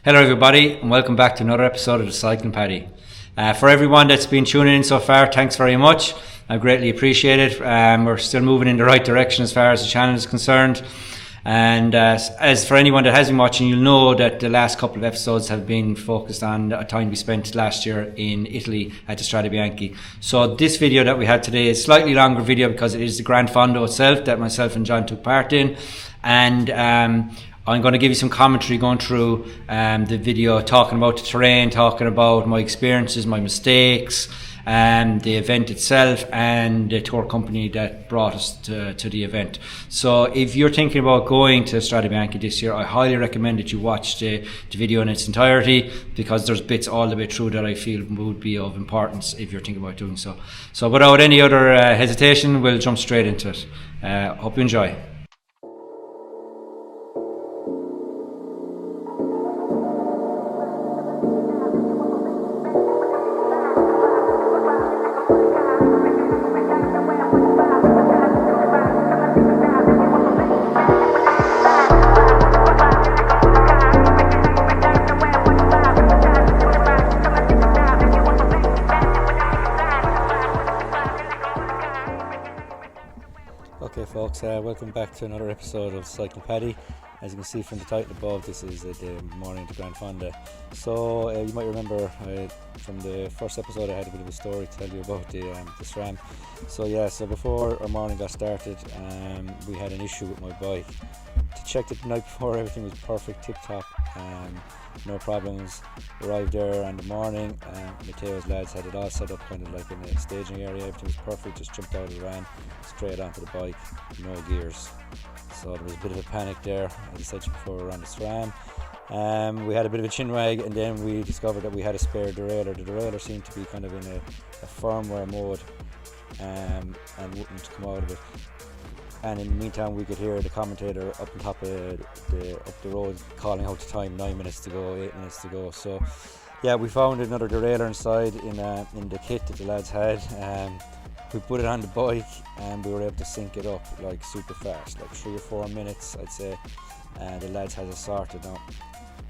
Hello everybody and welcome back to another episode of the Cycling Paddy. For everyone that's been tuning in so far, thanks very much. I greatly appreciate it. We're still moving in the right direction as far as the channel is concerned. And as for anyone that has been watching, you'll know that the last couple of episodes have been focused on a time we spent last year in Italy at the Strade Bianche. So this video that we had today is a slightly longer video because it is the Grand Fondo itself that myself and John took part in. And I'm going to give you some commentary going through the video, talking about the terrain, talking about my experiences, my mistakes, the event itself, and the tour company that brought us to the event. So if you're thinking about going to Strade Bianche this year, I highly recommend that you watch the video in its entirety, because there's bits all the way through that I feel would be of importance if you're thinking about doing so. So without any other hesitation, we'll jump straight into it. Hope you enjoy. Okay folks, welcome back to another episode of Cycling Paddy. As you can see from the title above, this is the morning of the Grand Fondo. So you might remember from the first episode I had a bit of a story to tell you about the SRAM. So before our morning got started, we had an issue with my bike. To check it the night before, everything was perfect, tip top, no problems. Arrived there in the morning, Matteo's lads had it all set up kind of like in a staging area, everything was perfect, just jumped out of the van, straight onto the bike, no gears. So there was a bit of a panic there, as I said before, we were on the SRAM. We had a bit of a chinwag, and then we discovered that we had a spare derailleur. The derailleur seemed to be kind of in a firmware mode and wouldn't come out of it. And in the meantime, we could hear the commentator up on top of up the road calling out the time, 9 minutes to go, 8 minutes to go. So yeah, we found another derailleur inside in the kit that the lads had. We put it on the bike and we were able to sync it up like super fast, like 3 or 4 minutes I'd say, and the lads had it sorted. Now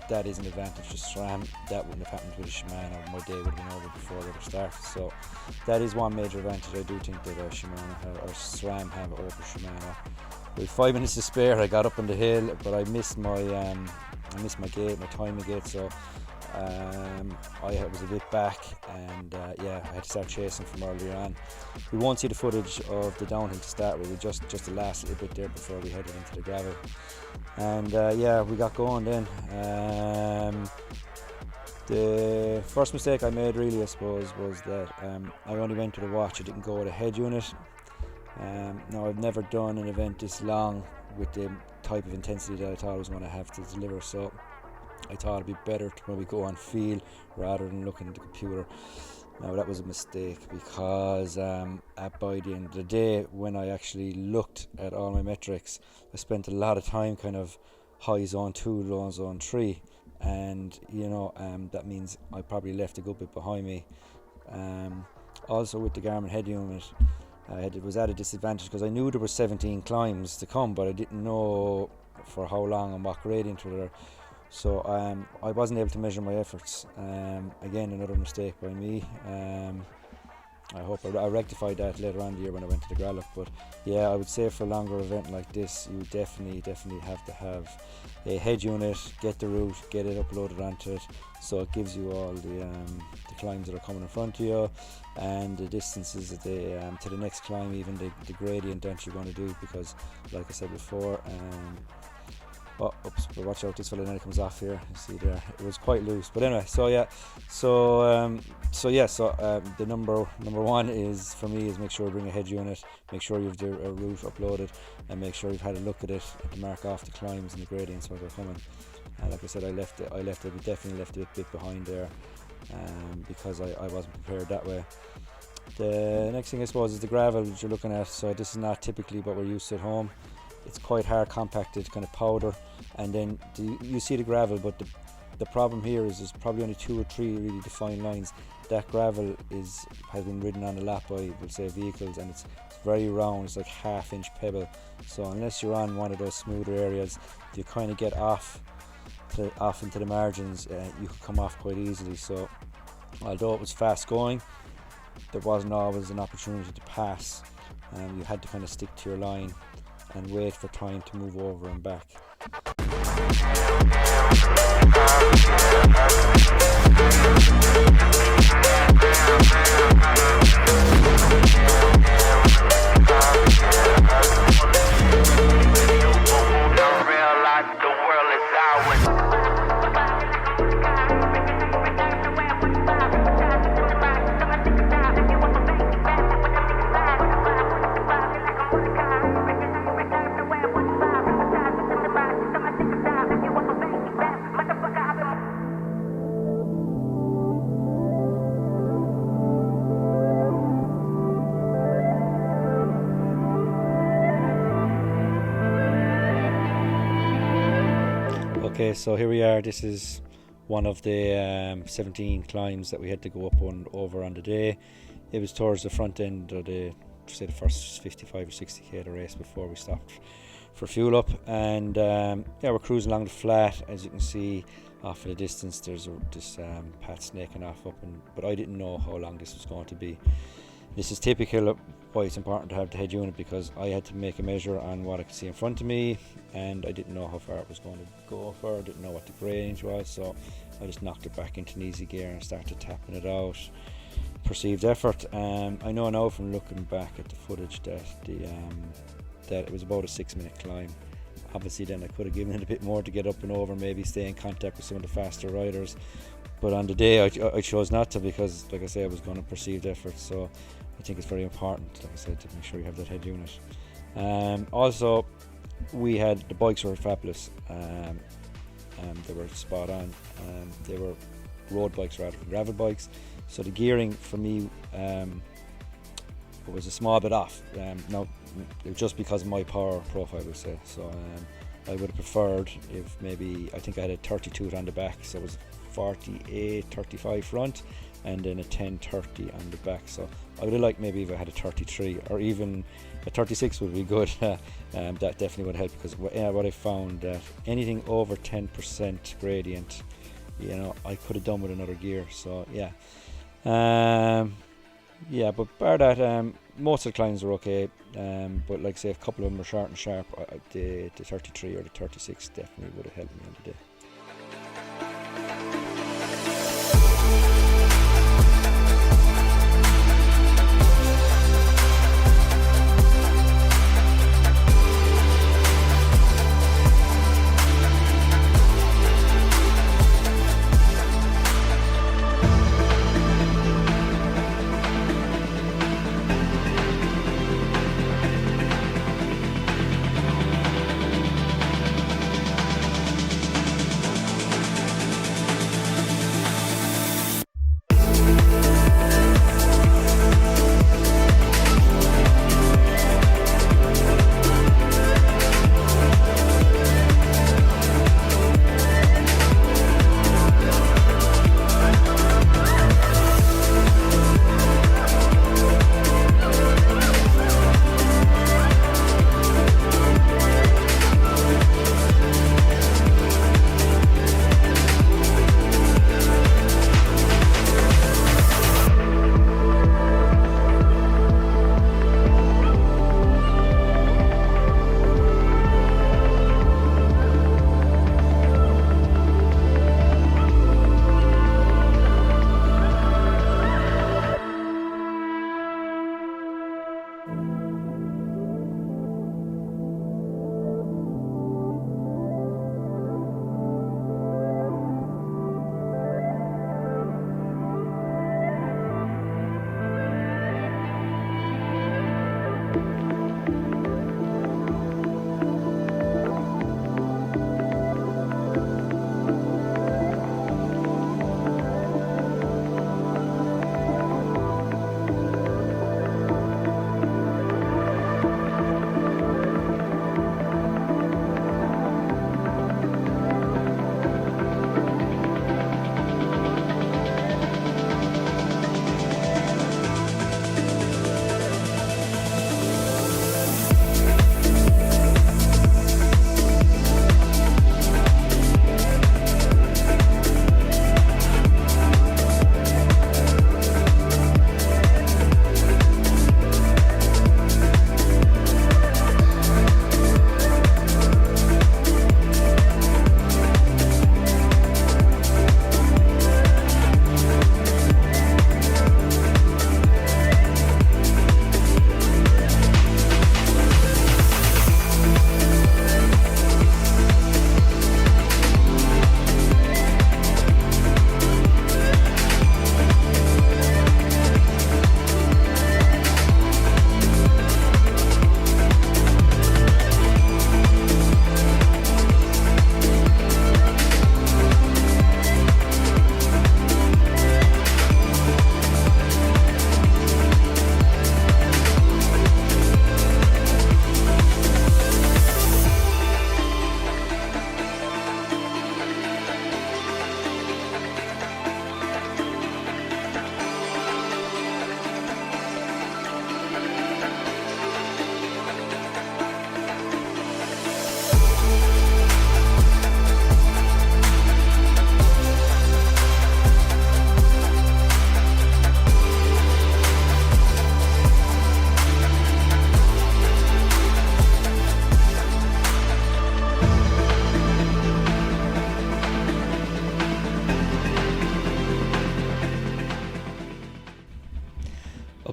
that is an advantage to SRAM. That wouldn't have happened with a Shimano. My day would have been over before it ever started. So that is one major advantage I do think that SRAM have over Shimano. With 5 minutes to spare, I got up on the hill, but I missed my gate, my timing gate, so I was a bit back, and I had to start chasing from earlier on. We won't see the footage of the downhill to start with, just the last little bit there before we headed into the gravel. And we got going then. The first mistake I made really, I suppose, was that I only went with a watch. I didn't go with a head unit. Now I've never done an event this long with the type of intensity that I thought I was going to have to deliver, so I thought it'd be better to maybe go on feel rather than looking at the computer. Now that was a mistake, because by the end of the day, when I actually looked at all my metrics, I spent a lot of time kind of high zone 2, low zone 3, and that means I probably left a good bit behind me. Also with the Garmin head unit, it was at a disadvantage because I knew there were 17 climbs to come, but I didn't know for how long and what gradient were there. So I wasn't able to measure my efforts. Again, another mistake by me. I hope I rectified that later on in the year when I went to the Gralloch. But yeah, I would say for a longer event like this, you definitely have to have a head unit, get the route, get it uploaded onto it, so it gives you all the climbs that are coming in front of you, and the distances to the next climb, even the gradient that you're going to do, because like I said before, oops, but watch out, this fella nearly comes off here. You see there, it was quite loose. But anyway, the number one is for me is make sure you bring a head unit, make sure you've the route uploaded, and make sure you've had a look at it to mark off the climbs and the gradients where they're coming. And like I said, I definitely left a bit behind there, because I wasn't prepared that way. The next thing I suppose is the gravel that you're looking at. So this is not typically what we're used to at home. It's quite hard, compacted, kind of powder, and then you see the gravel, but the problem here is there's probably only 2 or 3 really defined lines. That gravel has been ridden on a lot by, we'll say, vehicles, and it's very round. It's like half-inch pebble. So unless you're on one of those smoother areas, you kind of get off off into the margins, you could come off quite easily. So although it was fast going, there wasn't always an opportunity to pass. You had to kind of stick to your line and wait for time to move over and back. Okay, so here we are. This is one of the 17 climbs that we had to go up and over on the day. It was towards the front end of the first 55 or 60k of the race before we stopped for fuel up. And we're cruising along the flat. As you can see off in the distance, there's this path snaking off up, but I didn't know how long this was going to be. This is typical of why it's important to have the head unit, because I had to make a measure on what I could see in front of me, and I didn't know how far it was going to go for. I didn't know what the range was, so I just knocked it back into an easy gear and started tapping it out. Perceived effort. I know now from looking back at the footage that that it was about a 6-minute climb. Obviously then I could have given it a bit more to get up and over, maybe stay in contact with some of the faster riders, but on the day I chose not to, because like I say, I was going to perceived effort. So I think it's very important, like I said, to make sure you have that head unit. Also, the bikes were fabulous. They were spot on. They were road bikes rather than gravel bikes. So the gearing for me was a small bit off. Now, just because of my power profile, I would say. So I would have preferred if maybe, I think I had a 32 on the back, so it was 48, 35 front, and then a 10-30 on the back. So I would have liked maybe if I had a 33, or even a 36 would be good. That definitely would help, because what I found, that anything over 10% gradient, I could have done with another gear. So but bar that, most of the climbs were okay, but like I say, a couple of them were short and sharp. The 33 or the 36 definitely would have helped me on the day.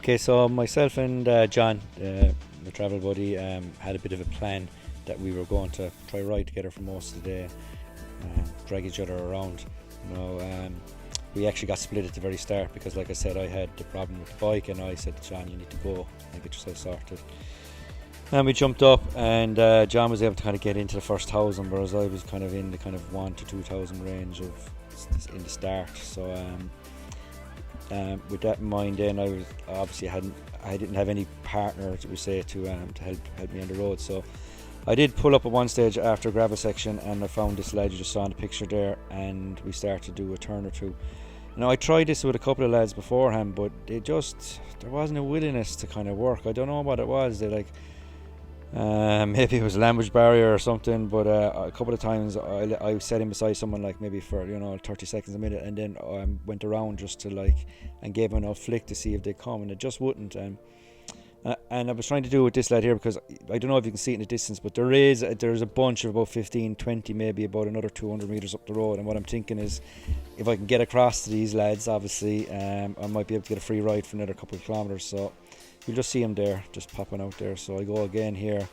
Okay, so myself and John, my travel buddy, had a bit of a plan that we were going to try ride together for most of the day, drag each other around. We actually got split at the very start because, like I said, I had the problem with the bike, and I said to John, you need to go and get yourself sorted. And we jumped up, and John was able to kind of get into the first 1,000, whereas I was kind of in the kind of 1,000 to 2,000 range in the start. So with that in mind, then I didn't have any partner to help me on the road. So I did pull up at one stage after a gravel section, and I found this lad you just saw in the picture there, and we started to do a turn or two. Now, I tried this with a couple of lads beforehand, but there wasn't a willingness to kind of work. I don't know what it was. Maybe it was a language barrier or something, but a couple of times I sat in beside someone like maybe for 30 seconds a minute, and then went around just to and gave them a flick to see if they'd come, and it just wouldn't. And I was trying to do it with this lad here, because I don't know if you can see it in the distance, but there's a bunch of about 15, 20, maybe about another 200 metres up the road. And what I'm thinking is, if I can get across to these lads, obviously, I might be able to get a free ride for another couple of kilometres. So you'll just see him there, just popping out there. So I go again here.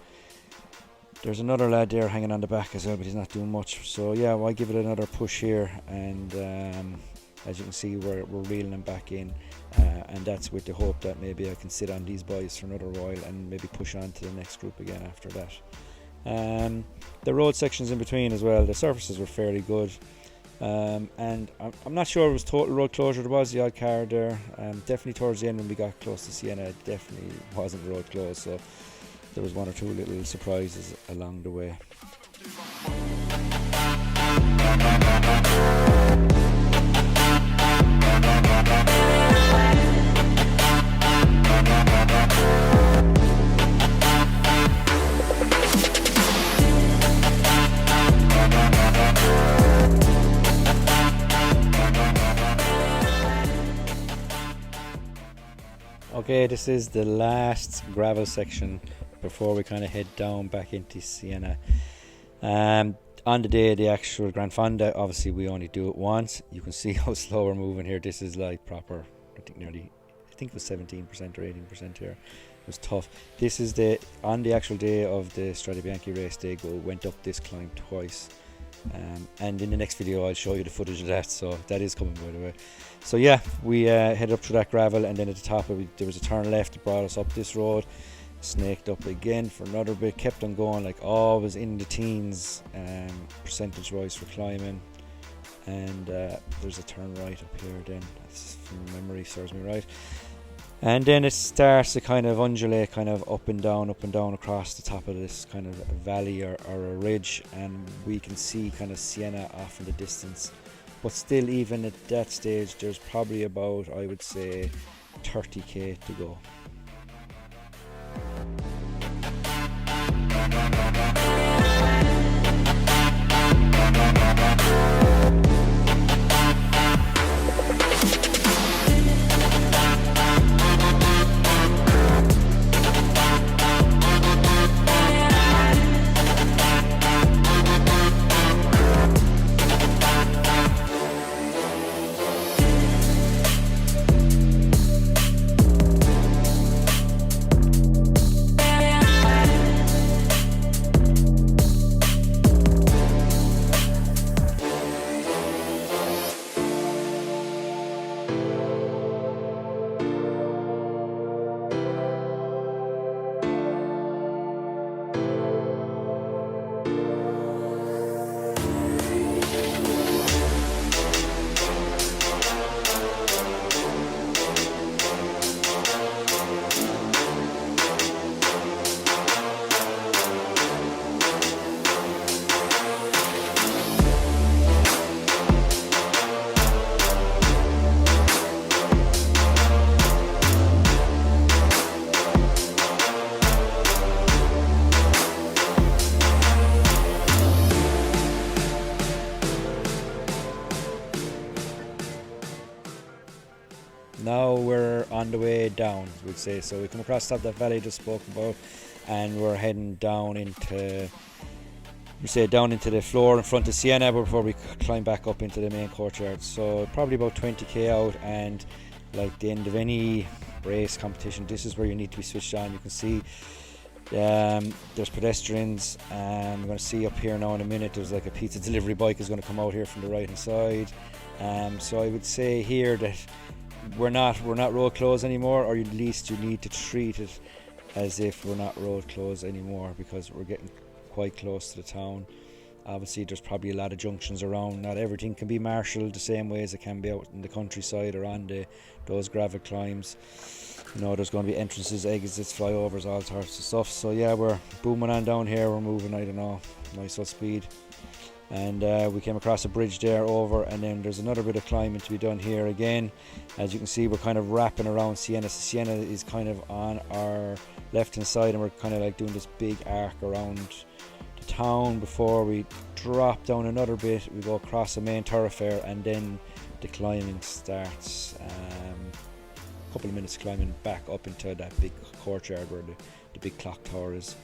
There's another lad there hanging on the back as well, but he's not doing much. So yeah, I give it another push here, and as you can see, we're reeling them back in. And that's with the hope that maybe I can sit on these boys for another while and maybe push on to the next group again after that. The road sections in between as well, the surfaces were fairly good. And I'm not sure it was total road closure. There was the odd car there. Definitely towards the end when we got close to Siena, it definitely wasn't road closed. So there was one or two little surprises along the way. Okay, this is the last gravel section before we kind of head down back into Siena. On the day of the actual Grand Fondo, obviously we only do it once. You can see how slow we're moving here. This is like proper, I think it was 17% or 18% here. It was tough. This is on the actual day of the Strade Bianche race, they went up this climb twice. And in the next video I'll show you the footage of that, so that is coming, by the way. So yeah, we headed up through that gravel, and then at the top there was a turn left that brought us up this road, snaked up again for another bit, kept on going, like always in the teens percentage wise for climbing. And there's a turn right up here then, that's from memory serves me right. And then it starts to kind of undulate, kind of up and down across the top of this kind of valley or a ridge, and we can see kind of Siena off in the distance. But still, even at that stage, there's probably about, I would say, 30k to go. Now we're on the way down, we'd say. So we come across the top of that valley I just spoke about, and we're heading down into the floor in front of Siena before we climb back up into the main courtyard. So probably about 20k out, and like the end of any race competition. This is where you need to be switched on. You can see there's pedestrians, and we're going to see up here now in a minute there's like a pizza delivery bike is going to come out here from the right hand side. So I would say here that we're not road closed anymore, or at least you need to treat it as if we're not road closed anymore, because we're getting quite close to the town. Obviously there's probably a lot of junctions around. Not everything can be marshalled the same way as it can be out in the countryside or on those gravel climbs. You know, there's going to be entrances, exits, flyovers, all sorts of stuff. So yeah, we're booming on down here. We're moving, I don't know, nice old speed. And we came across a bridge there over, and then there's another bit of climbing to be done here again. As you can see, we're kind of wrapping around Siena. So Siena is kind of on our left hand side, and we're kind of like doing this big arc around the town before we drop down another bit. We go across the main thoroughfare, and then the climbing starts. A couple of minutes climbing back up into that big courtyard where the big clock tower is.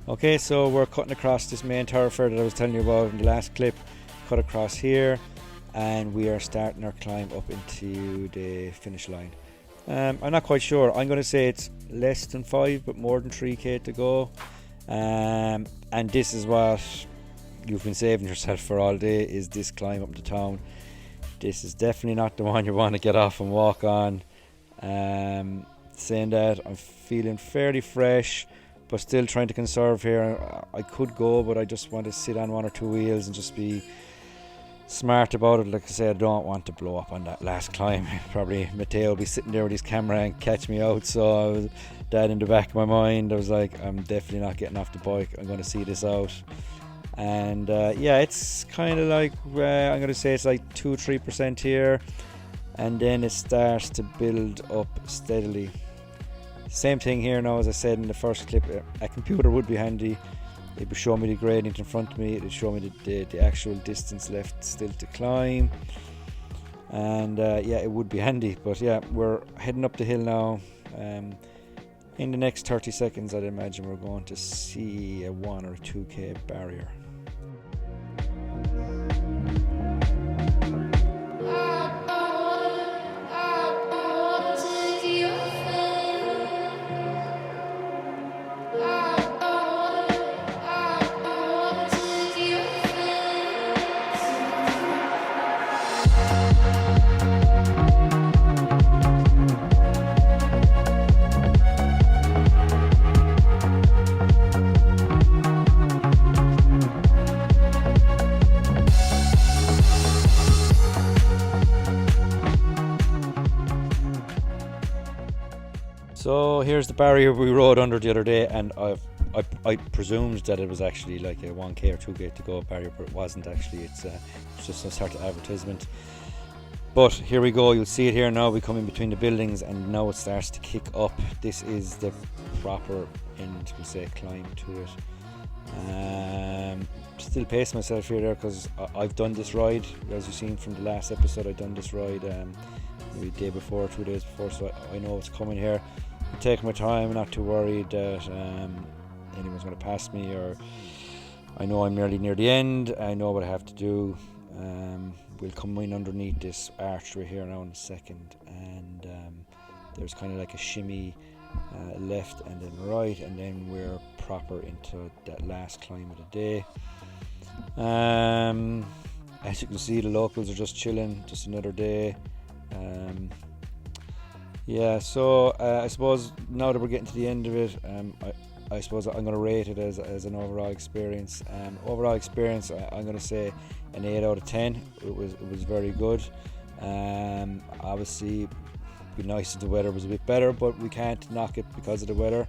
Okay, so we're cutting across this main thoroughfare that I was telling you about in the last clip. Cut across here, and we are starting our climb up into the finish line. I'm not quite sure. I'm going to say it's less than 5 but more than 3k to go, and this is what you've been saving yourself for all day, is this climb up to town. This is definitely not the one you want to get off and walk on. Saying that, I'm feeling fairly fresh but still trying to conserve here. I could go, but I just want to sit on 1 or 2 wheels and just be smart about it. Like I said, I don't want to blow up on that last climb. Probably Matteo will be sitting there with his camera and catch me out, so that in the back of my mind I was like, I'm definitely not getting off the bike. I'm going to see this out. And yeah, it's kind of like I'm going to say it's like 2-3% here, and then it starts to build up steadily. Same thing here now, as I said in the first clip, a computer would be handy. It would show me the gradient in front of me, it would show me the actual distance left still to climb, and yeah, it would be handy. But yeah, we're heading up the hill now. In the next 30 seconds I'd imagine we're going to see a 1 or 2k barrier. So here's the barrier we rode under the other day, and I presumed that it was actually like a 1k or 2k to go barrier, but it wasn't actually. It's just a sort of advertisement. But here we go, you'll see it here now. We come in between the buildings, and now it starts to kick up. This is the proper end, we'll say, climb to it. Still pacing myself here there, because I've done this ride, as you've seen from the last episode. I've done this ride maybe the day before, 2 days before, so I know what's coming here. I'm taking my time, not too worried that anyone's going to pass me, or I know I'm nearly near the end. I know what I have to do. We'll come in underneath this archway here now in a second, and there's kind of like a shimmy left and then right, and then we're proper into that last climb of the day. As you can see, the locals are just chilling, just another day. Yeah, so I suppose now that we're getting to the end of it, I suppose I'm going to rate it as an overall experience. Overall experience, I'm going to say an 8 out of 10. It was very good. Obviously, it'd be nice if the weather was a bit better, but we can't knock it because of the weather.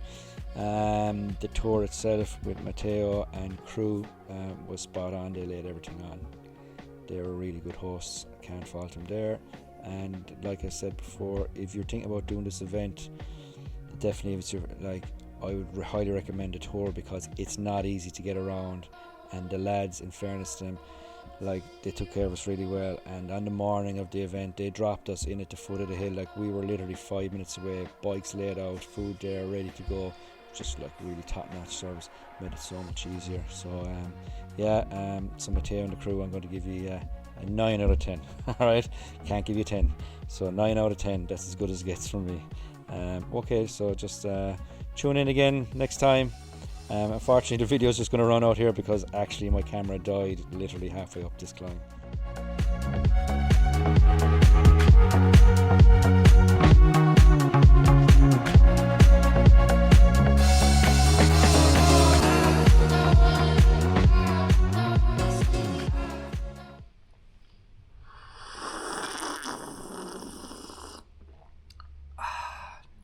The tour itself with Matteo and crew was spot on. They laid everything on. They were really good hosts. Can't fault them there. And like I said before, if you're thinking about doing this event, definitely, if it's your, like, I would highly recommend the tour because it's not easy to get around, and the lads, in fairness to them, like, they took care of us really well. And on the morning of the event, they dropped us in at the foot of the hill. Like, we were literally 5 minutes away, bikes laid out, food there, ready to go. Just like really top-notch service, made it so much easier. So so Matteo and the crew, I'm going to give you a 9 out of 10. All right, can't give you 10, so 9 out of 10. That's as good as it gets from me. Okay, so just tune in again next time. Unfortunately, the video is just going to run out here because actually my camera died literally halfway up this climb.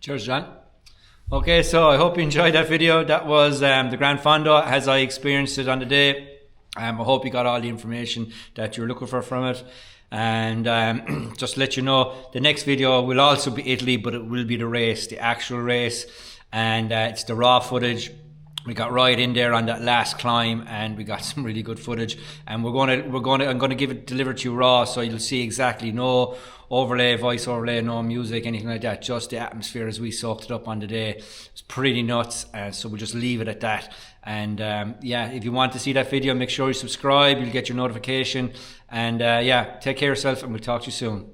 Cheers, John. Okay, so I hope you enjoyed that video. That was the Grand Fondo as I experienced it on the day. I hope you got all the information that you're looking for from it. And just to let you know, the next video will also be Italy, but it will be the race, the actual race. And it's the raw footage. We got right in there on that last climb, and we got some really good footage. And I'm gonna give it delivered to you raw, so you'll see exactly no overlay, voice overlay, no music, anything like that. Just the atmosphere as we soaked it up on the day. It's pretty nuts. So we'll just leave it at that. And if you want to see that video, make sure you subscribe. You'll get your notification. And take care of yourself, and we'll talk to you soon.